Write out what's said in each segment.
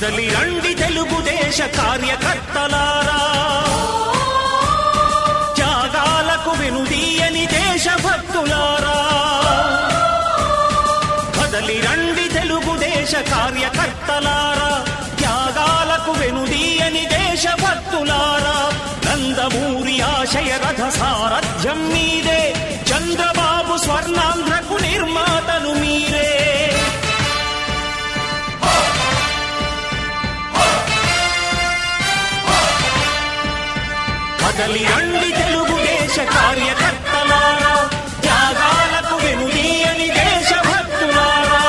కదలి రండి తెలుగుదేశ కార్యకర్తలారా, త్యాగాలకు వెనుదీయని దేశభక్తులారా. కదలి రండి తెలుగుదేశ కార్యకర్తలారా, త్యాగాలకు వెనుదీయని దేశభక్తులారా. నందమూరి ఆశయ రథ సారథ్యం మీదే, చంద్రబాబు స్వర్ణాంధ్రకు నిర్మాతలు మీరే. కదలి రండి తెలుగుదేశ కార్యకర్తలారా, త్యాగాలకు వెనుదీయని దేశభక్తులారా.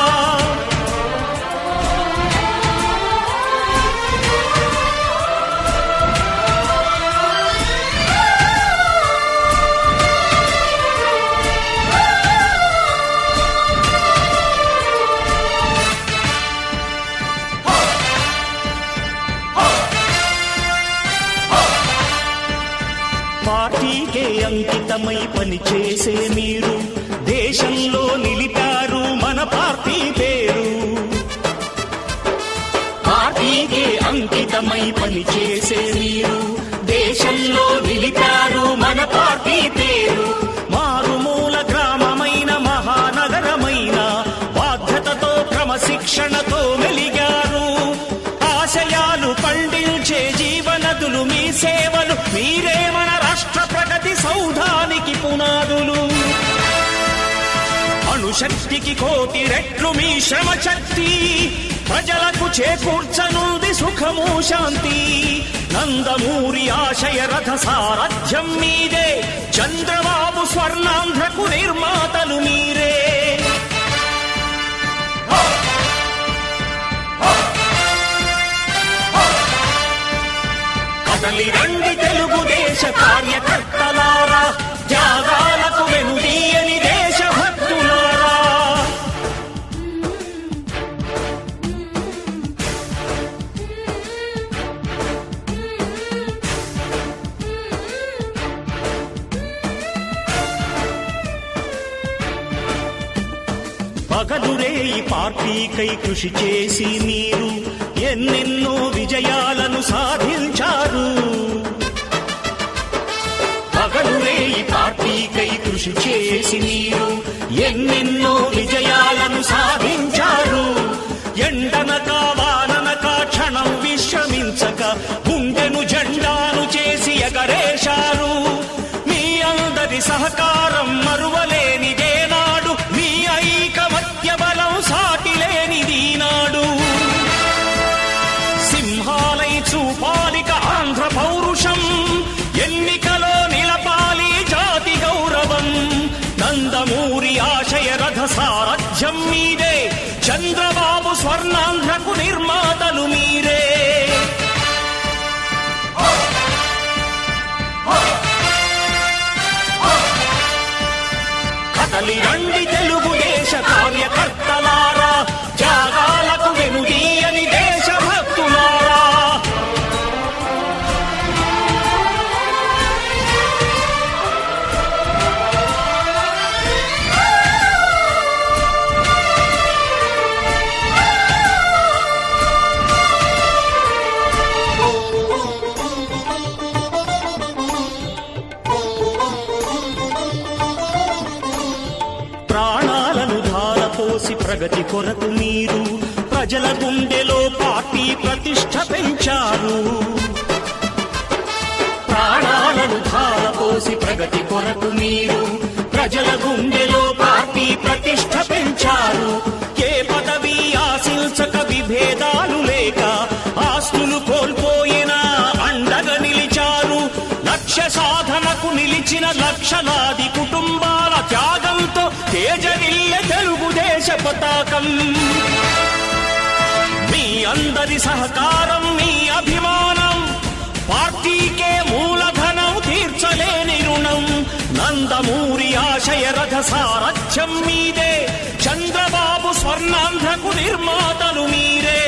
పార్టీకే అంకితమై పనిచేసే మీరు దేశంలో నిలిపారు మన పార్టీ పేరు. పార్టీకే అంకితమై పనిచేసే మీరు దేశంలో నిలిపారు మన పార్టీ పేరు. మారుమూల గ్రామమైన మహానగరమైన బాధ్యతతో క్రమశిక్షణతో మెలిగారు. ఆశయాలు పండించే జీవనదులు మీ సేవలు, మీరే మన రాష్ట్ర ప్రగతి సౌధానికి పునాదులు. అణుశక్తికి కోటి రెట్లు మీ శ్రమ శక్తి, ప్రజలకు చేకూర్చనుంది సుఖము శాంతి. నందమూరి ఆశయ రథ సారథ్యం మీదే, చంద్రబాబు స్వర్ణాంధ్రకు నిర్మాతలు మీరే. కదలి రండి తెలుగుదేశ కార్యకర్తలారా, త్యాగాలకు వెనుదీయని దేశభక్తులారా. పగలురే ఈ పార్టీకై కృషి చేసి మీరు ఎన్నెన్నో విజయాలను సాధించారు. పగలురే ఈ పార్టీకై కృషి చేసి మీరు ఎన్నెన్నో విజయాలను సాధించారు. ఎండనక వాననక క్షణం విశ్రమించక గుండెను జెండాను చేసి ఎగరేశారు. మీ అందరి సహకారం మరువలేనిదే నాడు, మీ ఐకమత్య బలం సాటిలేనిది నాడు. సింహాలై చూపాలిక ఆంధ్ర పౌరుషం, ఎన్నికలో నిలపాలి జాతి గౌరవం. నందమూరి ఆశయ రథ సారథ్యం మీదే, చంద్రబాబు స్వర్ణాంధ్రకు నిర్మాతలు మీరే. కదలి రండి తెలుగుదేశ కార్యకర్తలారా, త్యాగాలకు వెనుదీయని దేశభక్తులారా. ప్రాణాలను ధారపోసి ప్రగతి కొరకు మీరు ప్రజల గుండెలో పార్టీ ప్రతిష్ఠ పెంచారు. ప్రాణాలను ధారపోసి ప్రగతి కొరకు మీరు ప్రజల గుండెలో పార్టీ ప్రతిష్ఠ పెంచారు. ఏ పదవి ఆశించక విభేదాలు లేక ఆస్తులు కోల్పోయినా అండగా నిలిచారు. లక్ష్య సాధనకు నిలిచిన లక్షలాది కుటుంబాల త్యాగంతో తేజరిల్లె తెలుగుదేశ పతాకం. మీ అందరి సహకారం, మీ అభిమానం, పార్టీకే మూలధనం, తీర్చలేని రుణం. నందమూరి ఆశయ రథ సారథ్యం మీదే, చంద్రబాబు స్వర్ణాంధ్రకు నిర్మాతలు మీరే.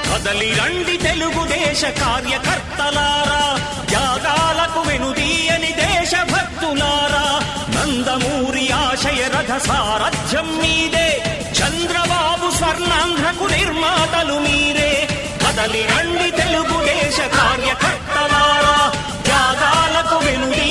కదలి రండి తెలుగుదేశ కార్యకర్తలారా, త్యాగాలకు వెనుదీయని దేశభక్తులారా. నందమూరి సారథ్యం మీదే, చంద్రబాబు స్వర్ణాంధ్రకు నిర్మాతలు మీరే. కదలి రండి తెలుగుదేశ కార్యకర్తలారా, త్యాగాలకు వెనుది